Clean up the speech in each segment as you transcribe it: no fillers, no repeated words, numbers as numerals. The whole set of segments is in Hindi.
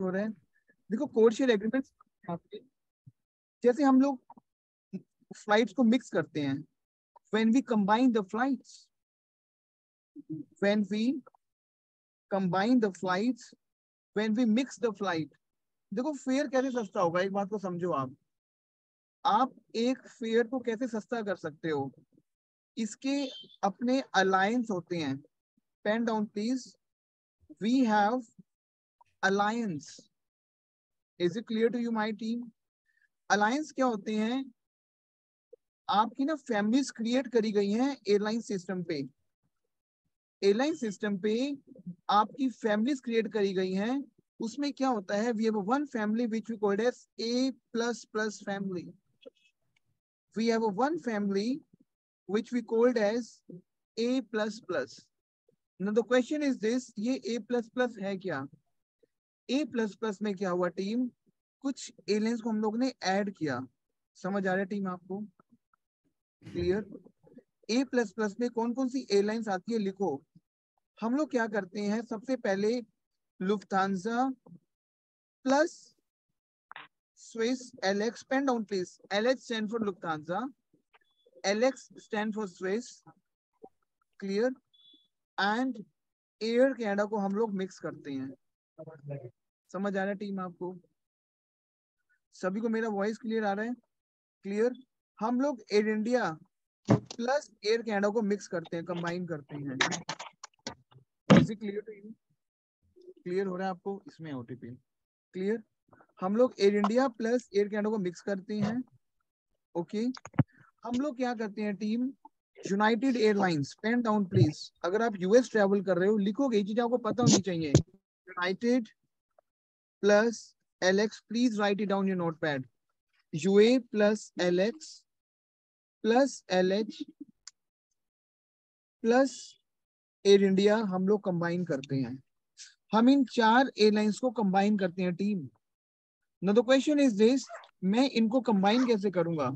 हो रहा है। देखो कोड शेयर एग्रीमेंट, जैसे हम लोग फ्लाइट्स को मिक्स करते हैं, when we combine the flights, when we combine the flights, when we mix the flight। देखो फेयर कैसे सस्ता होगा, एक बात को समझो आप एक फेयर को कैसे सस्ता कर सकते हो, इसके अपने अलायंस होते हैं। Pen down please, we have alliance. Is it clear to you my team? Alliance क्या होते हैं? आपकी ना फैमिलीज क्रिएट करी गई हैं एयरलाइन सिस्टम पे। एयरलाइन सिस्टम पे आपकी फैमिलीज क्रिएट करी गई हैं। उसमें क्या होता है, we have one family which we called as A plus plus family. We have one family which we called as A plus plus. Now the question is this, ये ए प्लस प्लस है क्या? ए प्लस प्लस में क्या हुआ टीम, कुछ एलियंस को हम लोग ने ऐड किया। समझ आ रहा है टीम आपको? क्लियर? ए प्लस प्लस में कौन कौन सी एयरलाइंस आती है लिखो। हम लोग क्या करते हैं, सबसे पहले Lufthansa plus Swiss LX, pen down please, LH stand for Lufthansa, LX stand for Swiss, clear, and Air Canada को हम लोग मिक्स करते हैं। समझ आ रहा है टीम आपको? सभी को मेरा वॉइस क्लियर आ रहा है? क्लियर? हम लोग Air India plus Air Canada को मिक्स करते हैं, कंबाइन करते हैं। Is it clear to you? Clear हो रहा है आपको? इसमें ओटीपी क्लियर। हम लोग Air India plus Air Canada को मिक्स करते हैं। ओके, हम लोग क्या करते हैं team, United Airlines, pen down please, अगर आप यूएस ट्रेवल कर रहे हो लिखोगे, ये चीज आपको पता होनी चाहिए। United plus LX, please write it down your notepad. UA plus LX plus LH plus Air India हम लोग कंबाइन करते हैं। हम इन चार एयरलाइंस को कंबाइन करते हैं team. Now the question is this, मैं इनको कंबाइन कैसे करूंगा?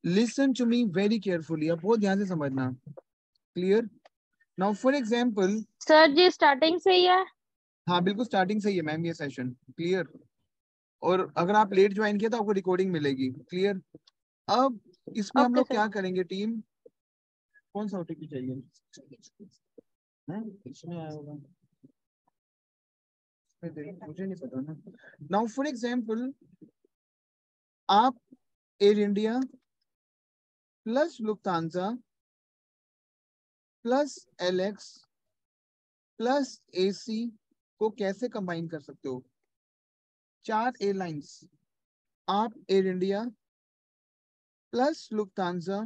Listen to me very carefully, आप बहुत ध्यान से समझना। Clear? Now for example, sir ji starting से ही है? हाँ बिल्कुल स्टार्टिंग से ही है मैम ये सेशन। क्लियर? और अगर आप लेट ज्वाइन किया तो आपको रिकॉर्डिंग मिलेगी। क्लियर? अब इसमें हम ओके लोग सर। क्या करेंगे टीम, कौन सा ओटीपी चाहिए? इसमें आया होगा, मुझे नहीं पता ना। नाउ फॉर एग्जांपल, आप Air India plus Lufthansa plus LX plus AC को कैसे कंबाइन कर सकते हो? चार एयरलाइंस, आप Air India plus Lufthansa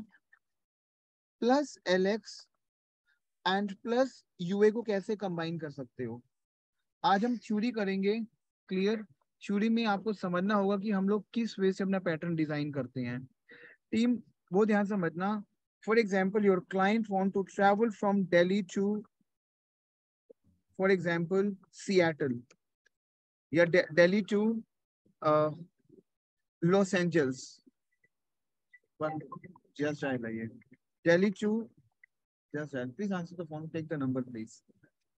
plus LX and plus UA को कैसे कंबाइन कर सकते हो? आज हम थ्योरी करेंगे। क्लियर? थ्योरी में आपको समझना होगा कि हम लोग किस वे से अपना पैटर्न डिजाइन करते हैं। टीम बहुत ध्यान से समझना। For example, your client want to travel from Delhi to, for example, Seattle, या Delhi to Los Angeles. Just dial है ये, Delhi to, just dial, please answer the phone, take the number please.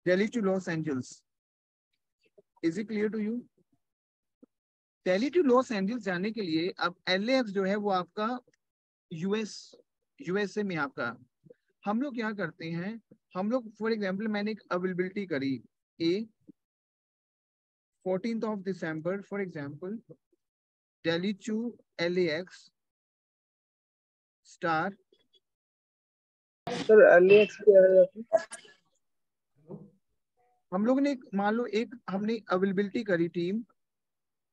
Delhi to Los Angeles, is it clear to you? Delhi to Los Angeles जाने के लिए अब एलएएक्स जो है वो आपका यूएसए में आपका, हम लोग क्या करते हैं, हम लोग फॉर एग्जांपल मैंने एक अवेलेबिलिटी करी a 14th of December, for example Delhi to LAX star. Sir LX क्या है? हम लोग ने मान लो एक हमने अवेलेबिलिटी करी टीम।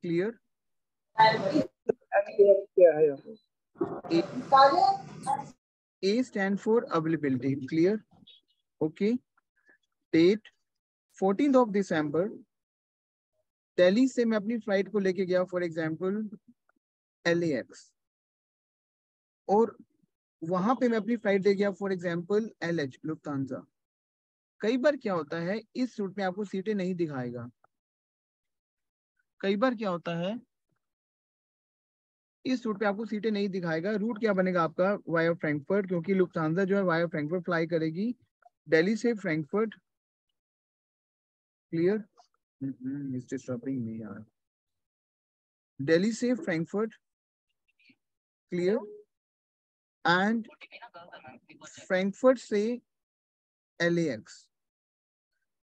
क्लियर? एलएक्स क्या है? A stand for availability. Clear? Okay, date 14th of December, Delhi से मैं अपनी फ्लाइट को लेके गया फॉर एग्जांपल LAX, और वहां पे मैं अपनी फ्लाइट ले गया फॉर एग्जांपल LH लुफ्थांसा। कई बार क्या होता है, इस रूट में आपको सीटें नहीं दिखाएगा। कई बार क्या होता है, इस रूट पे आपको सीटें नहीं दिखाएगा। रूट क्या बनेगा आपका, वाया फ्रैंकफर्ट, क्योंकि लुफ्थांसा जो है वाया फ्रैंकफर्ट फ्लाई करेगी दिल्ली से Frankfurt. Clear? It's disturbing me यार। दिल्ली से फ्रैंकफर्ट, क्लियर, एंड फ्रैंकफर्ट से LAX।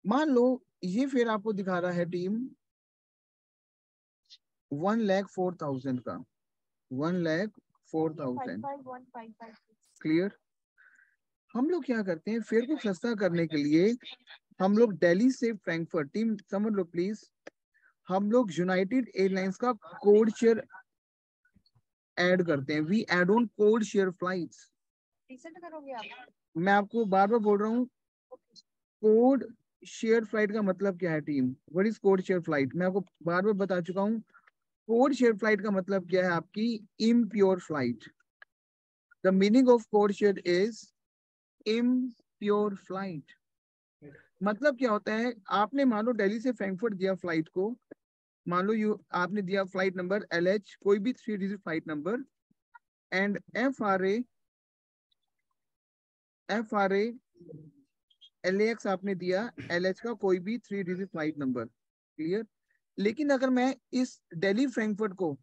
मान लो ये फिर आपको दिखा रहा है टीम 1,04,000 का, 1,04,000, क्लियर। हम लोग क्या करते हैं, फेयर को सस्ता करने के लिए हम लोग दिल्ली से फ्रैंकफर्ट, टीम समझ लो प्लीज, हम लोग यूनाइटेड एयरलाइंस का कोड शेयर ऐड करते हैं। We add on code share flights. करोगे आप? मैं आपको बार बार बोल रहा हूँ, कोड शेयर फ्लाइट का मतलब क्या है team? What is code share flight? मैं आपको बार बार बता चुका हूँ। कोड शेयर फ्लाइट का मतलब क्या है? आपकी impure flight. The meaning of code share is impure flight. मतलब क्या होता है, आपने मान लो दिल्ली से फ्रैंकफर्ट दिया फ्लाइट को, मान लो आपने दिया फ्लाइट नंबर LH, कोई भी 3 digit flight number, and FRA LAX आपने दिया LH का कोई भी 3 डिजिट फ्लाइट नंबर, क्लियर। लेकिन अगर मैं इस दिल्ली फ्रैंकफर्ट को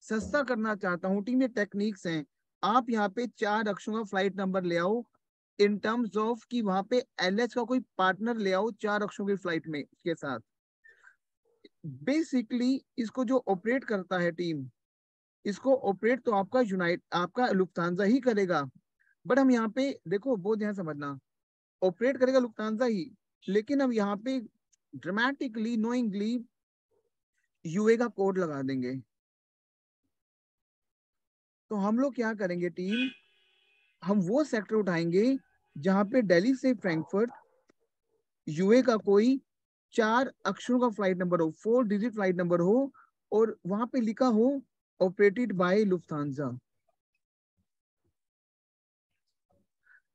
सस्ता करना चाहता हूँ टीम, ये टेक्निक्स हैं। आप यहाँ पे 4 अक्षरों का फ्लाइट नंबर ले आओ, इन टर्म्स ऑफ कि वहां पे LH का कोई पार्टनर ले आओ 4 अक्षरों की फ्लाइट में के साथ। बेसिकली इसको जो ऑपरेट करता है टीम, इसको ऑपरेट तो आपका लुफ्तांजा ही करेगा। बट हम यहाँ पे देखो, बहुत ध्यान समझना, ऑपरेट करेगा लुफ्तांजा ही, लेकिन अब यहाँ पे ड्रामेटिकली नोइंगली UA का कोड लगा देंगे। तो हम लोग क्या करेंगे टीम, हम वो सेक्टर उठाएंगे जहां पे दिल्ली से फ्रैंकफर्ट UA का कोई 4 अक्षरों का फ्लाइट नंबर हो, 4 डिजिट फ्लाइट नंबर हो, और वहां पे लिखा हो ऑपरेटेड बाय लुफ्तांजा।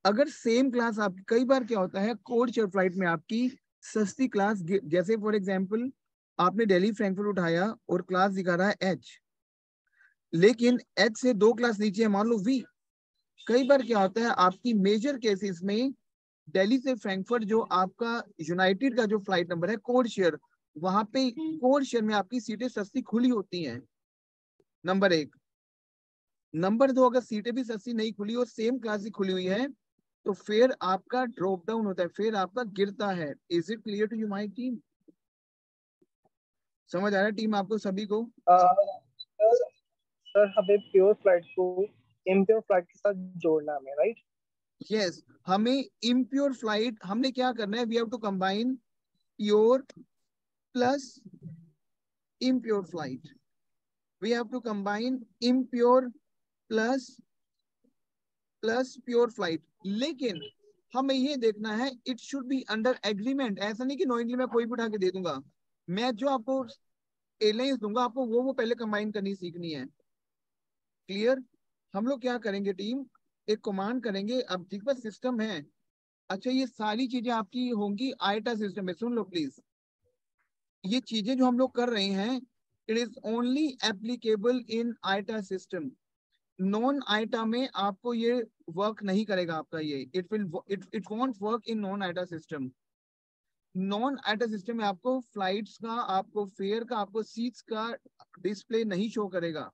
अगर सेम क्लास आप, कई बार क्या होता है कोड शेयर फ्लाइट में आपकी सस्ती क्लास, जैसे फॉर एग्जांपल आपने दिल्ली फ्रैंकफर्ट उठाया और क्लास दिखा रहा है H, लेकिन H से 2 क्लास नीचे है मान लो V। कई बार क्या होता है आपकी मेजर केसेस में दिल्ली से फ्रैंकफर्ट जो आपका यूनाइटेड का जो फ्लाइट नंबर है कोड शेयर, वहां पे कोड शेयर में आपकी सीटें सस्ती खुली होती हैं, नंबर 1। नंबर 2, अगर सीटें भी सस्ती नहीं खुली और सेम क्लास ही खुली हुई है, तो फेयर आपका ड्रॉप डाउन होता है, फेयर आपका गिरता है। Is it clear to you my team? समझ आ रहा है टीम आपको सभी को? सर सर हमें प्योर फ्लाइट को इम्प्योर फ्लाइट के साथ जोड़ना है, राइट? यस, हमें इम्प्योर फ्लाइट, हमने क्या करना है, we have to combine pure plus impure flight. We have to combine impure plus pure flight. लेकिन हमें ये देखना है it should be under agreement. ऐसा नहीं कि नोइंगली मैं कोई भी उठा के दे दूंगा। मैं जो आपको एयरलाइंस दूंगा, आपको वो पहले कंबाइन करनी सीखनी है, क्लियर। हम लोग क्या करेंगे टीम, एक कमांड करेंगे। अब ठीक है, सिस्टम है। अच्छा, ये सारी चीजें आपकी होंगी आईटा सिस्टम में, सुन लो प्लीज। ये चीजें जो हम लोग कर रहे हैं, it is only applicable in IATA system. Non IATA में आपको ये वर्क नहीं करेगा आपका ये, it won't work in non IATA system. Non IATA system में आपको फ्लाइट्स का, आपको फेयर का, आपको सीट्स का डिस्प्ले नहीं शो करेगा,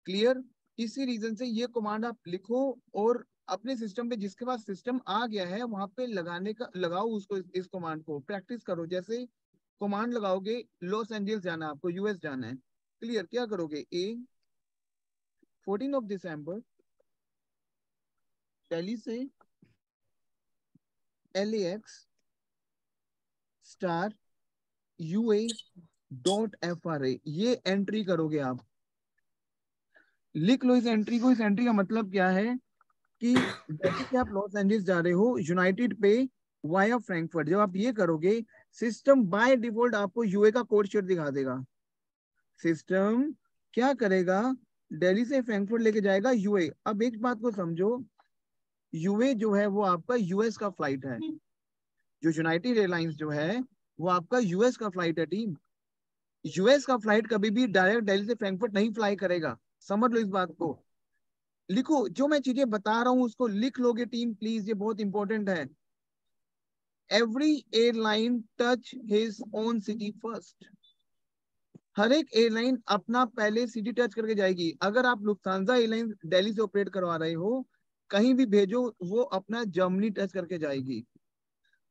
क्लियर। इसी रीजन से ये कमांड आप लिखो और अपने सिस्टम पे, जिसके पास सिस्टम आ गया है वहां पे लगाओ उसको, इस कमांड को प्रैक्टिस करो। जैसे कमांड लगाओगे, लॉस एंजल्स जाना है आपको, US जाना है, क्लियर। क्या करोगे, 14 दिसंबर दिल्ली से LAX स्टार UA.FRA, ये एंट्री करोगे आप। लिख लो इस एंट्री को। इस एंट्री का मतलब क्या है कि जैसे कि आप लॉस एंजल्स जा रहे हो यूनाइटेड पे वाया फ्रैंकफर्ट, जब आप ये करोगे, सिस्टम बाय डिफॉल्ट आपको UA का कोड शेयर दिखा देगा। सिस्टम क्या करेगा, दिल्ली से फ्रैंकफर्ट लेके जाएगा UA। अब एक बात को समझो, UA जो है वो आपका US का फ्लाइट है। जो यूनाइटेड एयरलाइंस जो है वो आपका US का फ्लाइट है टीम। US का फ्लाइट कभी भी डायरेक्ट दिल्ली से फ्रैंकफर्ट नहीं फ्लाई करेगा, समझ लो इस बात को। लिखो, जो मैं चीजें बता रहा हूँ उसको लिख लोगे टीम प्लीज, ये बहुत इंपॉर्टेंट है। every airline touch his own city first. हर एक एयरलाइन अपना पहले सिटी टच करके जाएगी. अगर आप लुफ्थांसा एयरलाइन दिल्ली से ऑपरेट करवा रहे हो, कहीं भी भेजो वो अपना जर्मनी टच करके जाएगी.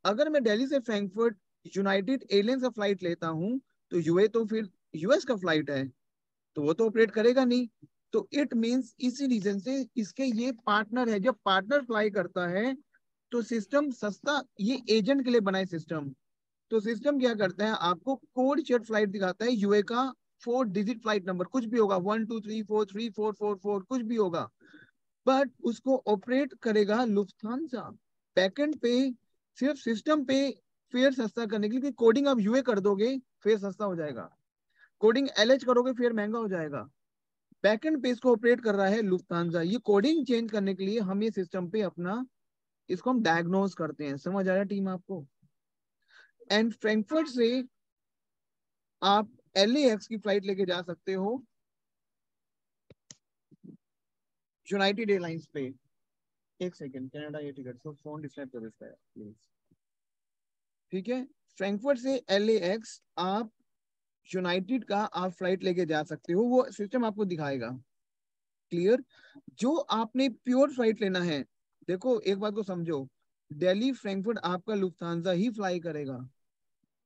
अगर मैं दिल्ली से फ्रैंकफर्ट यूनाइटेड एयरलाइंस का फ्लाइट लेता हूं, तो यूए तो फिर यूएस का फ्लाइट है, तो वो तो ऑपरेट करेगा नहीं. तो इट मींस इसी रीजन से इसके ये पार्टनर है. जब पार्टनर फ्लाई करता है तो सिस्टम सस्ता, ये एजेंट के लिए बनाए सिस्टम. तो सिस्टम क्या करता है, आपको कोड शेयर फ्लाइट दिखाता है यूए का 4 डिजिट फ्लाइट नंबर, कुछ भी होगा 1 2 3 4 3 4 4 4 कुछ भी होगा, बट उसको ऑपरेट करेगा लुफ्थांसा. बैकएंड पे सिर्फ सिस्टम पे फेयर सस्ता करने के लिए, कोडिंग आप यूए कर दोगे फेयर सस्ता हो जाएगा, कोडिंग एलएच करोगे फेयर महंगा हो जाएगा. बैकएंड पे इसको ऑपरेट कर रहा है लुफ्थांसा. ये कोडिंग चेंज करने के लिए हम ये सिस्टम पे अपना इसको हम डायग्नोज करते हैं. समझ आ रहा है टीम आपको? एंड फ्रैंकफर्ट से आप LAX की फ्लाइट लेके जा सकते हो यूनाइटेड एयरलाइंस पे. एक सेकेंड, कनाडा ये टिकट, तो फोन डिस्टर्ब कर देता है प्लीज. ठीक है, फ्रैंकफर्ट से LAX आप यूनाइटेड का आप फ्लाइट लेके जा सकते हो, वो सिस्टम आपको दिखाएगा. क्लियर? जो आपने प्योर फ्लाइट लेना है, देखो एक बात को समझो, दिल्ली फ्रैंकफर्ट आपका लुफ्थांसा ही फ्लाई करेगा.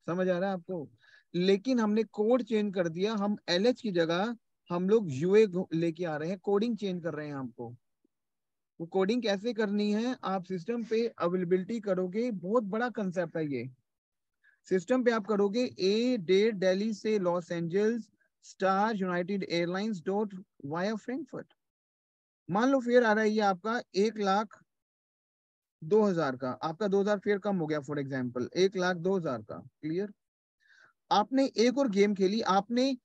समझ आ रहा है आपको? लेकिन हमने कोड चेंज कर दिया, हम LH की जगह हम लोग यूए लेके आ रहे हैं, कोडिंग चेंज कर रहे हैं हमको. वो कोडिंग कैसे करनी है, आप सिस्टम पे अवेलेबिलिटी करोगे, बहुत बड़ा कंसेप्ट है ये. सिस्टम पे आप करोगे ए डेट दिल्ली से Los Angeles star United airlines dot via Frankfurt. मान लो फेयर आ रहा है ये आपका 1,02,000 का, आपका 2,000 फेयर कम हो गया, फॉर एग्जाम्पल 1,02,000 का. क्लियर? आपने एक और गेम खेली आपने.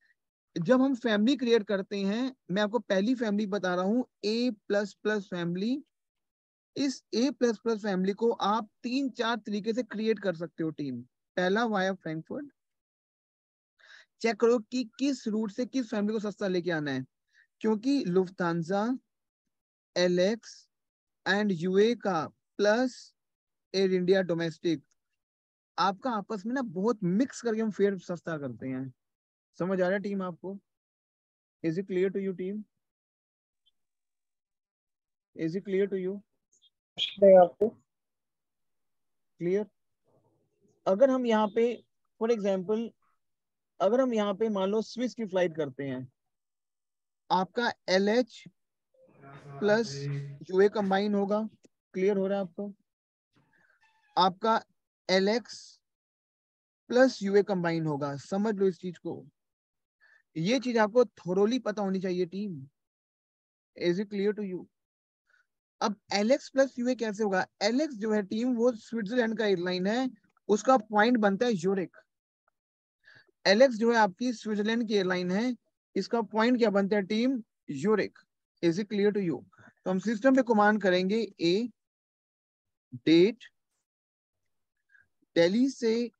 जब हम फैमिली क्रिएट करते हैं, मैं आपको पहली फैमिली बता रहा हूं, A++ फैमिली. इस A++ फैमिली को आप 3-4 तरीके से क्रिएट कर सकते हो टीम. पहला वाया फ्रैंकफर्ट, चेक करो कि किस रूट से किस फैमिली को सस्ता लेके आना है, क्योंकि लुफ्थांसा, LX एंड यूए का प्लस एयर इंडिया डोमेस्टिक, आपका आपस में ना बहुत मिक्स करके हम फेयर सस्ता करते हैं. समझ आ रहा है टीम आपको? Is it clear to you team? Is it clear to you? आपको क्लियर? अगर हम यहाँ पे फॉर एग्जाम्पल, अगर हम यहाँ पे मान लो स्विस की फ्लाइट करते हैं, आपका LH प्लस यूए कंबाइन होगा. क्लियर हो रहा है आपको? आपका LX प्लस यूए कंबाइन होगा. समझ लो इस चीज को, ये चीज आपको थोरोली पता होनी चाहिए team. Is it clear to you? अब LX प्लस यूए कैसे होगा? LX जो है टीम, वो स्विट्जरलैंड का एयरलाइन है, उसका पॉइंट बनता है यूरिक. LX जो है आपकी स्विट्जरलैंड की एयरलाइन है, इसका पॉइंट क्या बनता है टीम? यूरिक. Is it clear to you? तो हम सिस्टम पे कमांड करेंगे ए डेट दिल्ली से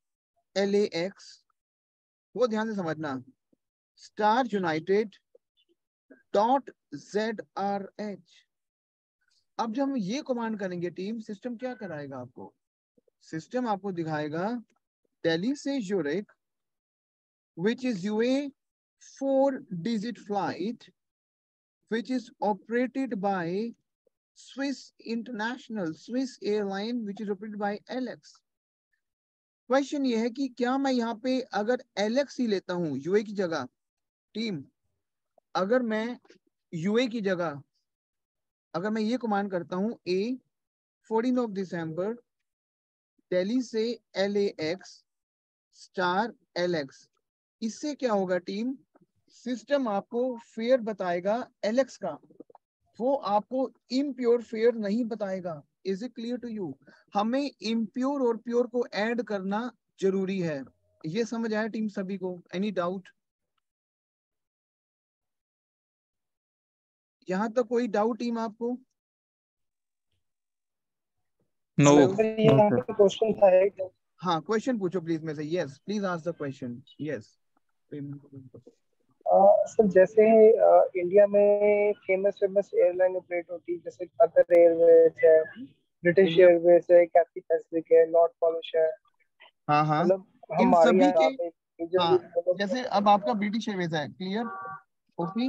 LAX, वो ध्यान से समझना, स्टार यूनाइटेड डॉट ZRH. अब जब हम ये कमांड करेंगे टीम, सिस्टम क्या कराएगा आपको? सिस्टम आपको दिखाएगा दिल्ली से uric which is UA 4-digit flight which is operated by Swiss International, Swiss airline which is operated by LX. Question ये है कि क्या मैं यहाँ पे अगर LX ही लेता हूँ यूए की जगह, टीम अगर मैं यूए की जगह अगर मैं ये कमांड करता हूँ A 14 दिसंबर दिल्ली से LAX स्टार LX, इससे क्या होगा टीम? सिस्टम आपको फेयर बताएगा LX का, वो आपको इम्प्योर फेयर नहीं बताएगा. Is it clear to you? हमें इम्प्योर और प्योर को ऐड करना जरूरी है. ये समझ आया टीम सभी को? Any doubt? यहां तक कोई डाउट टीम आपको? नो हेलो, सर यहाँ पे क्वेश्चन था एक, हाँ क्वेश्चन पूछो प्लीज में से. Yes please ask the question. Yes. Sir जैसे इंडिया में फेमस फेमस एयरलाइन ऑपरेट होती है, जैसे कतर एयरवेज है, ब्रिटिश एयरवेज है, कैथी पैसिफिक है, नॉर्थ पॉलिश है, हाँ हाँ, मतलब इन हमारे सभी के, यहाँ पे हाँ, मेजरली मतलब जैसे अब आपका ब्रिटिश एयरवेज है, क्लियर, ओके।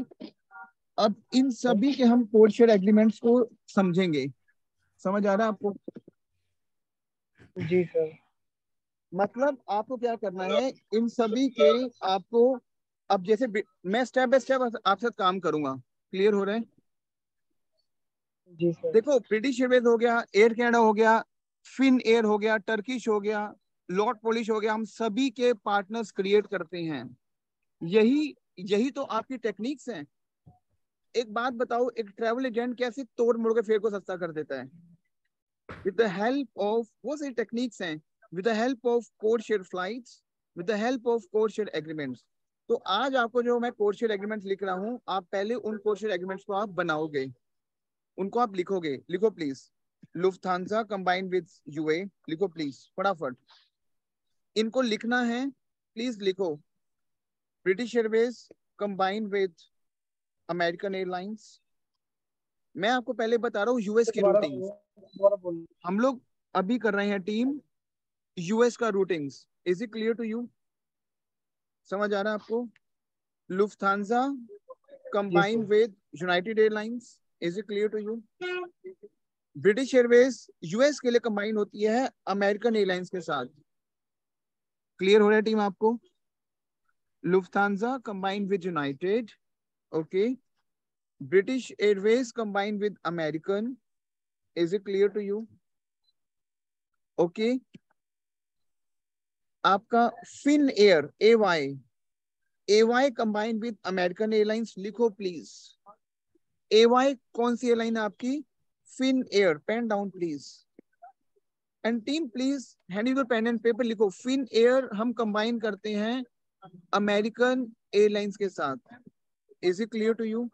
अब इन सभी के हम कोड शेयर एग्रीमेंट्स को समझेंगे। समझ आ रहा है आपको? जी सर। मतलब आपको क्या करना है इन सभी के, आपको, अब जैसे मैं स्टेप बाय स्टेप आपके साथ काम करूंगा, क्लियर हो रहा है? जी सर। देखो, ब्रिटिश एयरवेज हो गया, एयर कनाडा हो गया, फिन एयर हो गया, टर्किश हो गया, लॉर्ड पॉलिश हो गया, हम सभी के पार्टनर्स क्रिएट करते हैं। यही यही तो आपकी टेक्निक्स हैं। एक बात बताओ, एक ट्रैवल एजेंट कैसे तोड़ मोड़ के फेयर को सस्ता कर देता है? with the help of, वो सारी टेक्निक्स हैं, with the help of code share flights, with the help of code share agreements। तो आज आपको जो मैं कोड शेयर एग्रीमेंट्स लिख रहा हूं, आप पहले उन कोड शेयर एग्रीमेंट्स को आप बनाओगे, उनको आप लिखोगे। लिखो please, Lufthansa combined with UA, लिखो प्लीज फटाफट, इनको लिखना है, प्लीज लिखो। British Airways combined with American Airlines. मैं आपको पहले बता रहा हूँ यूएस की रूटिंग्स, दोबारा बोलिए। हम लोग अभी कर रहे हैं टीम यूएस का routings. Is it clear to you? समझ आ रहा है आपको? लुफ्थांसा जी combined sir. With United Airlines, is it clear to you? British Airways US के लिए कंबाइन होती है अमेरिकन एयरलाइंस के साथ। क्लियर हो रहा है टीम आपको? Lufthansa combined with United, okay. British Airways combined with American, is it clear to you? Okay. आपका Finnair AY combined with American Airlines, लिखो प्लीज। एवाई कौन सी एयरलाइन है आपकी? Finnair, pen down please. And team please hand your pen and paper, लिखो फिन एयर हम कंबाइन करते हैं अमेरिकन एयरलाइंस के साथ। Is it clear to you?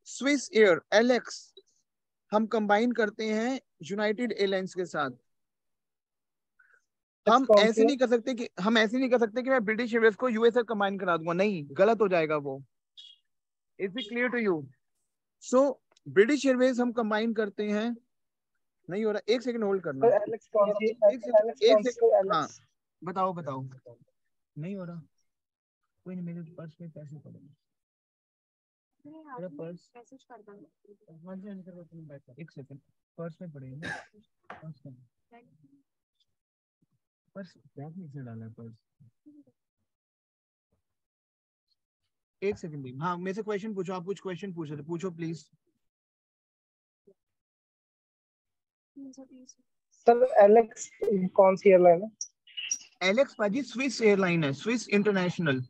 Swiss Air LX हम कंबाइन करते हैं यूनाइटेड एयरलाइंस के साथ। हम कौन सी ऐसे है? नहीं कर सकते कि मैं ब्रिटिश एयरवेज को यूएस से कंबाइन करा दूंगा, नहीं, गलत हो जाएगा वो। Is it clear to you? So British Airways हम कंबाइन करते हैं, नहीं हो रहा, एक सेकंड होल्ड करना, सर एलेक्स कौन सी? एक सेकंड, एलेक्स एक कौन सी सेकंड, है? हाँ, एलेक्स। बताओ बताओ, नहीं हो रहा, कोई नहीं, मेरे पर्स में पैसे पड़े हैं, मेरा पर्स, मैसेज कर दो। हाँ जी हाँ जी, करो, तुम बैठ जाओ, एक सेकंड, पर्स में पड़े हैं ना, पर्स में, पर्स बैग में से डाला है पर्स, एक सेकंड। हाँ, मेरे से क्वेश्चन पूछो, आप कुछ क्वेश्चन पूछ रहे थे, पूछो प्लीज। सर एलेक्स कौन सी एयरलाइन है? एलेक्स पाजी स्विस एयरलाइन है, स्विस इंटरनेशनल।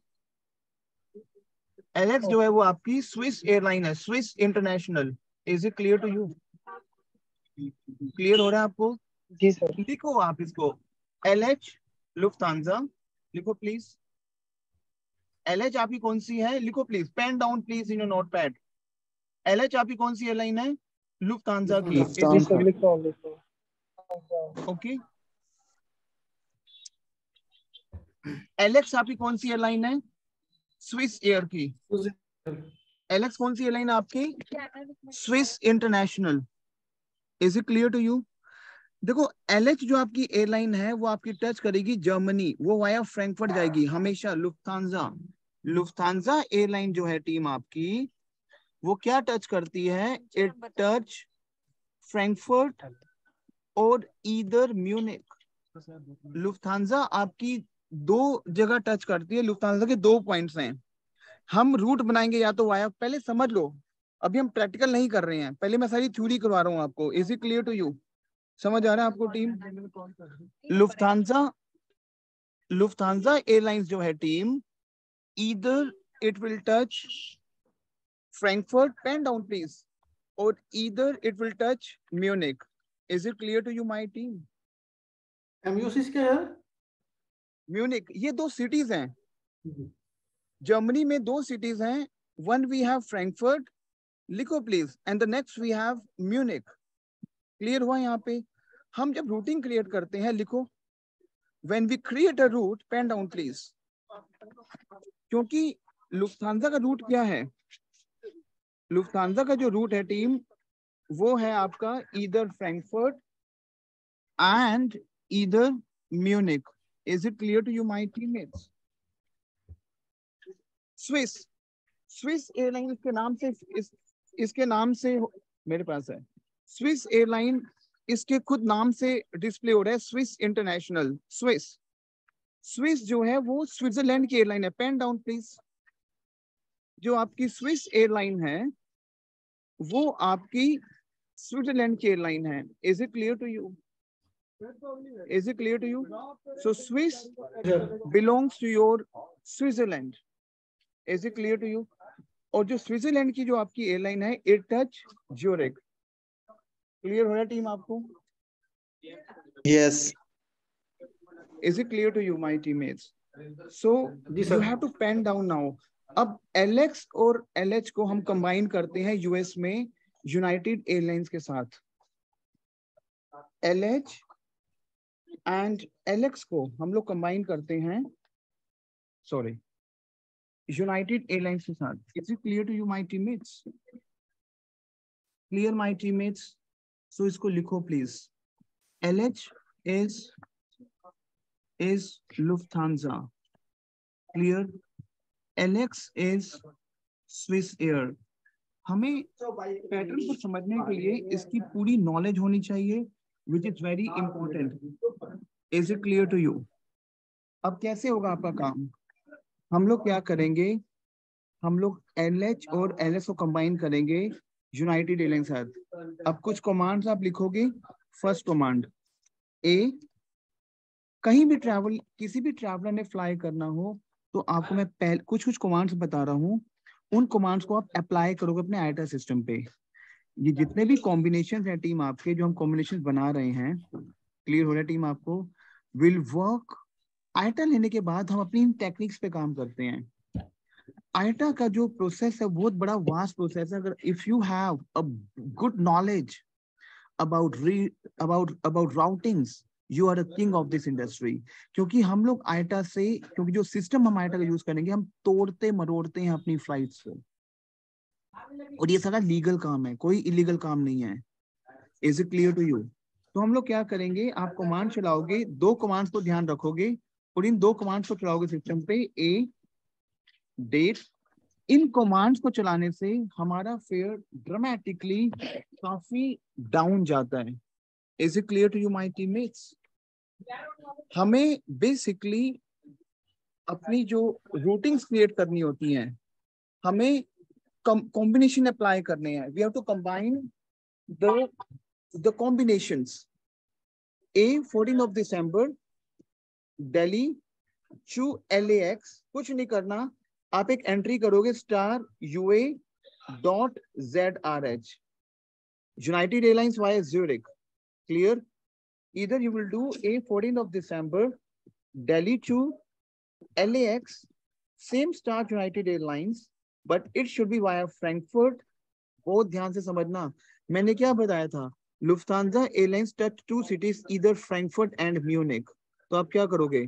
एलेक्स जो है ओके। वो आपकी स्विस एयरलाइन है, Swiss International. Is it clear to you? Clear हो रहा है आपको? जी सर। लिखो आप इसको, एलएच लुफ्थांसा, लिखो प्लीज। एलएच आपकी कौन सी है, लिखो please, pen down please in your notepad. LH आपकी कौन सी एयरलाइन है? लुफ्थांसा की। जी सर, लिख रहा हूँ लिख रहा हूँ। ओके। एलेक्स आपकी कौन सी एयरलाइन है? स्विस एयर की। एलेक्स कौन सी एयरलाइन है आपकी? Swiss International. Is it clear to you? देखो, एलएच जो आपकी एयरलाइन है वो आपकी टच करेगी जर्मनी, वो वाया फ्रैंकफर्ट जाएगी हमेशा। लुफ्थांसा, लुफ्थांसा एयरलाइन जो है टीम आपकी, वो क्या टच करती है? इट टच फ्रैंकफर्ट और ईदर म्यूनिक। लुफ्थांसा आपकी दो जगह टच करती है, लुफ्थांसा के दो पॉइंट्स हैं। हम रूट बनाएंगे या तो वाया, पहले समझ लो, अभी हम प्रैक्टिकल नहीं कर रहे हैं, पहले मैं सारी थ्योरी करवा रहा हूँ आपको। Is it clear to you? समझ आ रहा है आपको टीम? लुफ्थांसा, लुफ्थांसा एयरलाइंस जो है team, either it will touch Frankfurt, pen down please, और either it will touch Munich. Is it clear to you my team? MUC क्या है? म्यूनिक, ये दो सिटीज हैं जर्मनी में, दो सिटीज हैं, वन वी हैव फ्रैंकफर्ट, लिखो प्लीज, and the next we have Munich. Clear हुआ? यहाँ पे हम जब रूटिंग क्रिएट करते हैं, लिखो, when we create a route, pen down please, क्योंकि लुफ्थांसा का रूट क्या है? लुफ्थांसा का जो रूट है टीम, वो है आपका either Frankfurt and either Munich. Is it clear to you my teammates? Swiss, Swiss airline इसके नाम से इसके नाम से मेरे पास है. स्विस एयरलाइन इसके खुद नाम से डिस्प्ले हो रहा है, स्विस इंटरनेशनल. स्विस, स्विस जो है वो स्विट्जरलैंड की एयरलाइन है. Pen down please. जो आपकी स्विस एयरलाइन है वो आपकी स्विट्जरलैंड की एयरलाइन है. Is it clear to you? Is it clear to you? So Swiss belongs to your Switzerland. Is it clear to you? और जो स्विट्जरलैंड की जो आपकी एयरलाइन है एयर टच ज्यूरिख. क्लियर हो रहा टीम आपको? Yes. Is it clear to you, my teammates? So you have to pen down now. अब LX और LH को हम कंबाइन करते हैं यूएस में यूनाइटेड एयरलाइंस के साथ. LH एंड LX को हम लोग कंबाइन करते हैं, सॉरी, यूनाइटेड एयरलाइंस के साथ. Is it clear to you my teammates? Clear my teammates? So इसको लिखो please. LH is Lufthansa. Clear? LX is Swiss Air. हमें पैटर्न को समझने के लिए इसकी पूरी नॉलेज होनी चाहिए, which is very important. Is it clear to you? अब कैसे होगा आपका काम? हम लोग क्या करेंगे, हम लोग LH और LS को कंबाइन करेंगे यूनाइटेड एयरलाइंस साथ. अब कुछ कमांड्स आप लिखोगे. फर्स्ट कमांड ए, कहीं भी ट्रैवल, किसी भी ट्रैवलर ने फ्लाई करना हो तो आपको मैं पहले कुछ कमांड्स बता रहा हूँ, उन कमांड्स को आप अप्लाई करोगे अपने आईटा सिस्टम पे. ये जितने भी कॉम्बिनेशन हैं टीम आपके, जो हम कॉम्बिनेशन बना रहे हैं, क्लियर हो रहा है टीम आपको, विल वर्क. आईटा लेने के बाद हम अपनी इन टेक्निक्स पे काम करते हैं. आईटा का जो प्रोसेस है बहुत बड़ा वास्ट प्रोसेस है. अगर if you have a good knowledge about routings, you are a king of this industry. क्योंकि हम लोग आईटा से, क्योंकि जो सिस्टम हम आईटा का यूज करेंगे, हम तोड़ते मरोड़ते हैं अपनी फ्लाइट्स को, और ये सारा लीगल काम है, कोई इलीगल काम नहीं है. Is it clear to you? तो हम लोग क्या करेंगे, आप कमांड चलाओगे, दो कमांड्स को ध्यान रखोगे और इन दो कमांड्स को चलाओगे सिस्टम पे. ए, डेट. इन कमांड्स को चलाने से हमारा फेयर ड्रामेटिकली काफी डाउन जाता है. Is it clear to you my teammates? हमें बेसिकली अपनी जो रूटिंग्स क्रिएट करनी होती हैं, हमें कॉम्बिनेशन अप्लाई करने हैं. We have to combine the combinations. A, 14 of December, Delhi to LAX. कुछ नहीं करना, आप एक एंट्री करोगे *UA.ZRH, United Airlines via Zurich. Clear? Either you will do A, 14 of December, Delhi to LAX, same start United Airlines, but it should be via Frankfurt. बहुत ध्यान से समझना, मैंने क्या बताया था, Lufthansa Airlines touch two cities, either Frankfurt and Munich. तो आप क्या करोगे,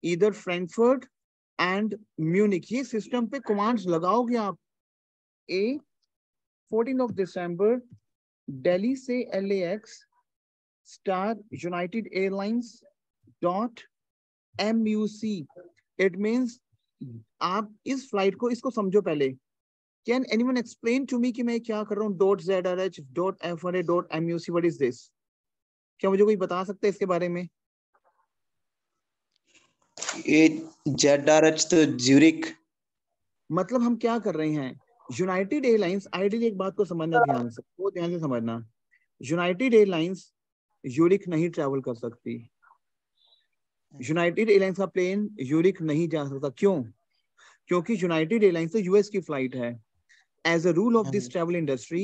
either Frankfurt and Munich. ये सिस्टम पे कमांड्स लगाओगे आप. A, 14 of December, दिल्ली से LAX, star United Airlines .MUC. It means आप इस फ्लाइट को, इसको समझो पहले. Can anyone explain to me कि मैं क्या कर रहा हूँ? .ZRH, .FRA, .MUC, what is this? क्या मुझे कोई बता सकता है इसके बारे में? ये ZRH तो ज्यूरिख. मतलब हम क्या कर रहे हैं, यूनाइटेड एयरलाइंस, आइडियली एक बात को समझना ध्यान से, वो ध्यान से समझना, यूनाइटेड एयरलाइंस यूरिख नहीं ट्रैवल कर सकती. यूनाइटेड एयरलाइंस का प्लेन यूरिख नहीं जा सकता. क्यों? क्योंकि यूनाइटेड एयरलाइंस तो यूएस की फ्लाइट है. As a rule of this travel industry,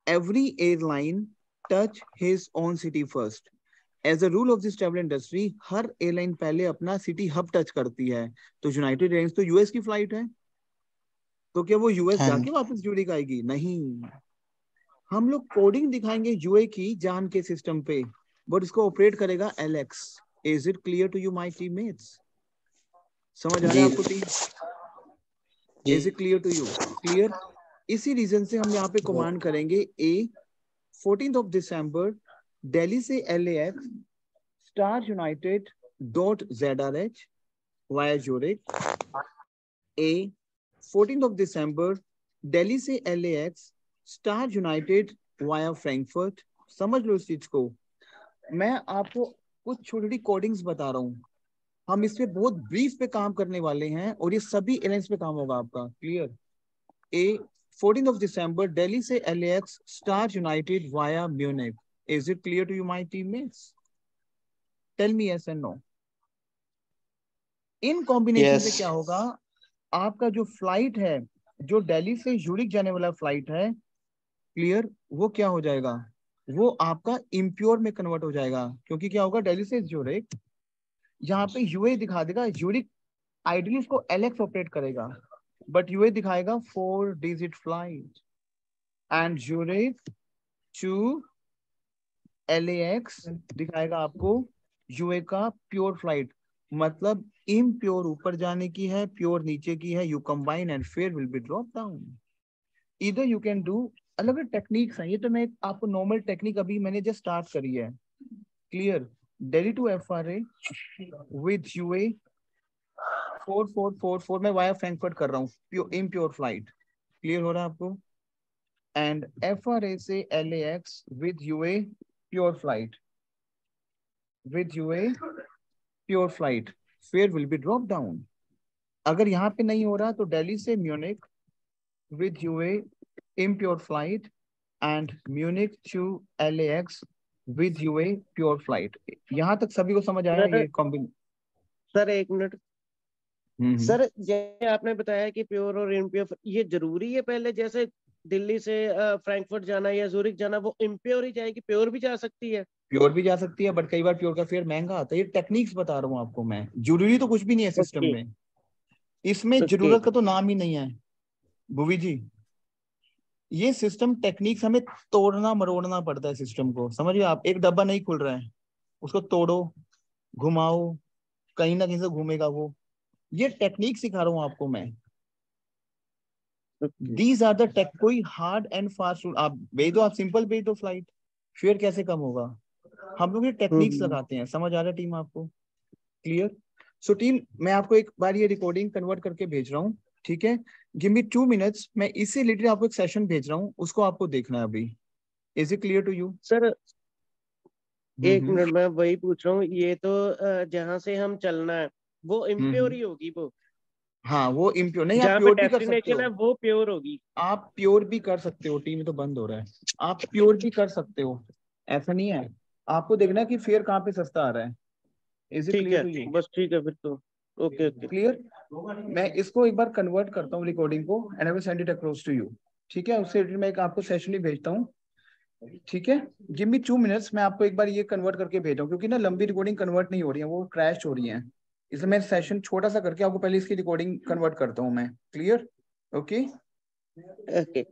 every airline touch his own city first. As a rule of this travel industry, her airline पहले अपना सिटी हब टच करती है. तो यूनाइटेड एयरलाइंस तो यूएस की फ्लाइट है, तो क्या वो यूएस जाके वापस यूरिख आएगी? नहीं. हम लोग कोडिंग दिखाएंगे यूए की जान के सिस्टम पे, बट इसको ऑपरेट करेगा LX. Is it clear to you my teammates? समझ आ रहा है आपको team? Is it clear to you? Clear. इसी रीजन से हम यहाँ पे कमांड करेंगे A, 14th of December Delhi से LAX star United dot ZRH via Zurich. A 14th of December Delhi से LAX star United via Frankfurt. समझ लो इस चीज को। मैं आपको कुछ छोटी छोटी कोडिंग्स बता रहा हूँ, हम इस पे बहुत ब्रीफ पे काम करने वाले हैं और ये सभी एयरलाइंस पे काम होगा आपका। Clear. A 14th of December Delhi से LAX star United via Munich. Is it clear to you my teammates? Tell me yes and no. इन कॉम्बिनेशन से Yes. क्या होगा, आपका जो फ्लाइट है, जो दिल्ली से यूरिक जाने वाला फ्लाइट है, क्लियर, वो क्या हो जाएगा, वो आपका इम्प्योर में कन्वर्ट हो जाएगा। क्योंकि क्या होगा, दिल्ली से यूरिक, यहाँ पे यूए दिखा देगा, यूरिक आइडियली इसको LX ऑपरेट करेगा, बट यूए दिखाएगा 4 डिजिट फ्लाइट एंड यूरिक टू LAX दिखाएगा आपको यूए का प्योर फ्लाइट। मतलब इम्प्योर ऊपर जाने की है, प्योर नीचे की है। You combine and fair will be drop down. इधर यू कैन डू, अलग अलग टेक्निक्स हैं। ये तो मैं आपको नॉर्मल टेक्निक अभी मैंने जस्ट स्टार्ट करी है। क्लियर। दिल्ली टू FRA विद UA 4444 मैं वाया फ्रैंकफर्ट कर रहा हूँ, इम्प्योर फ्लाइट। क्लियर हो रहा है आपको? एंड FRA से LAX with UA pure flight, with UA pure flight, fair will be drop down. अगर यहाँ पे नहीं हो रहा तो दिल्ली से Munich with UA impure flight and Munich to LAX with UA pure flight। यहाँ तक सभी को समझ आया सर ये कॉम्बिन? सर एक मिनट सर, जैसे आपने बताया कि प्योर और इम्प्योर, ये जरूरी है पहले जैसे दिल्ली से फ्रैंकफर्ट जाना या ज़ूरिक जाना, वो इम्प्योर ही जाएगी, प्योर भी जा सकती है? प्योर भी जा सकती है, बट कई बार प्योर का फेयर महंगा आता है। ये टेक्निक्स बता रहा हूँ आपको मैं, जरूरी तो कुछ भी नहीं है सिस्टम ओके में, इसमें ओके जरूरत का तो नाम ही नहीं है भुवी जी। ये सिस्टम टेक्निक्स, हमें तोड़ना मरोड़ना पड़ता है सिस्टम को, समझिए आप। एक डब्बा नहीं खुल रहा है, उसको तोड़ो, घुमाओ, कहीं ना कहीं से घूमेगा वो। ये टेक्निक सिखा रहा हूँ आपको मैं। These are the take. कोई हार्ड एंड फास्ट रूल आप भेज दो, आप सिंपल भेज दो फ्लाइट, फेयर कैसे कम होगा? हम लोग ये टेक्निक्स लगाते हैं। समझ आ रहा है टीम आपको? क्लियर। सो टीम, मैं आपको एक बार ये रिकॉर्डिंग कन्वर्ट करके भेज रहा हूँ, ठीक है? गिव मी 2 minutes, मैं इससे रिलेटेड आपको एक सेशन भेज रहा हूँ, उसको आपको देखना है अभी। Is it clear to you? Sir एक मिनट, मैं वही पूछ रहा हूँ, ये तो जहाँ से हम चलना है वो इम्प्योर ही होगी वो, हाँ वो इम्प्योर नहीं, आप जहाँ पे प्योर भी कर सकते डेस्टिनेशन है हो। वो प्योर होगी। आप प्योर भी कर सकते हो, टीम तो बंद हो रहा है। आप प्योर भी कर सकते हो, ऐसा नहीं है। आपको देखना कि फेयर कहाँ पे सस्ता आ रहा है। इज इट ठीक क्लियर है, टू यू? बस ठीक है फिर तो। Okay okay clear. मैं इसको एक बार कन्वर्ट करता हूँ रिकॉर्डिंग को and I will send it across to you, ठीक है? उससे मैं एक आपको सेशन ही भेजता हूँ, ठीक है? गिव मी 2 minutes, मैं आपको एक बार ये कन्वर्ट करके भेज रहा हूँ, क्योंकि ना लंबी रिकॉर्डिंग कन्वर्ट नहीं हो रही है, वो क्रैश हो रही है। इसलिए मैं सेशन छोटा सा करके आपको पहले इसकी रिकॉर्डिंग कन्वर्ट करता हूँ मैं। क्लियर? ओके। ओके।